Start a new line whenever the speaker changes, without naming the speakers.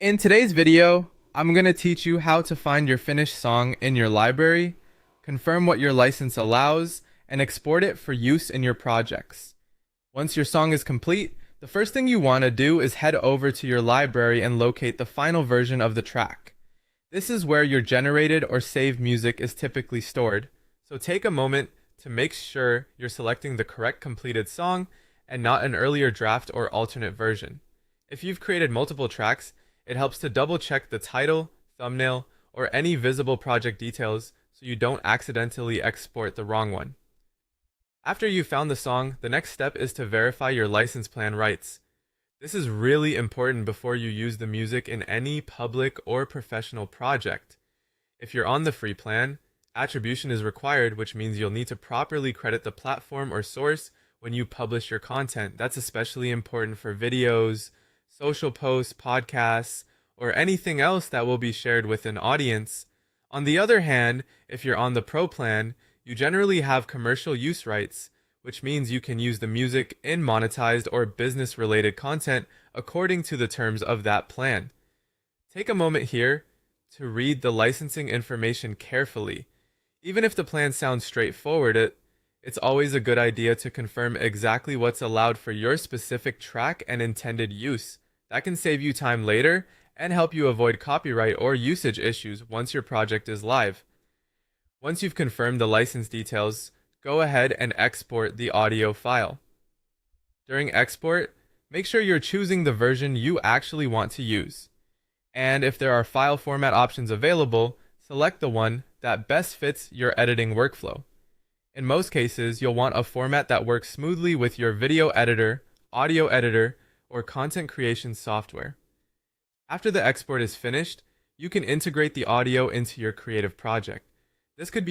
In today's video, I'm going to teach you how to find your finished song in your library, confirm what your license allows, and export it for use in your projects. Once your song is complete, the first thing you want to do is head over to your library and locate the final version of the track. This is where your generated or saved music is typically stored, so take a moment to make sure you're selecting the correct completed song and not an earlier draft or alternate version. If you've created multiple tracks, it helps to double check the title, thumbnail, or any visible project details so you don't accidentally export the wrong one. After you've found the song, the next step is to verify your license plan rights. This is really important before you use the music in any public or professional project. If you're on the free plan, attribution is required, which means you'll need to properly credit the platform or source when you publish your content. That's especially important for videos, social posts, podcasts, or anything else that will be shared with an audience. On the other hand, if you're on the pro plan, you generally have commercial use rights, which means you can use the music in monetized or business related content according to the terms of that plan. Take a moment here to read the licensing information carefully. Even if the plan sounds straightforward, it's always a good idea to confirm exactly what's allowed for your specific track and intended use. That can save you time later and help you avoid copyright or usage issues once your project is live. Once you've confirmed the license details, go ahead and export the audio file. During export, make sure you're choosing the version you actually want to use. And if there are file format options available, select the one that best fits your editing workflow. In most cases, you'll want a format that works smoothly with your video editor, audio editor, or content creation software. After the export is finished, you can integrate the audio into your creative project. This could be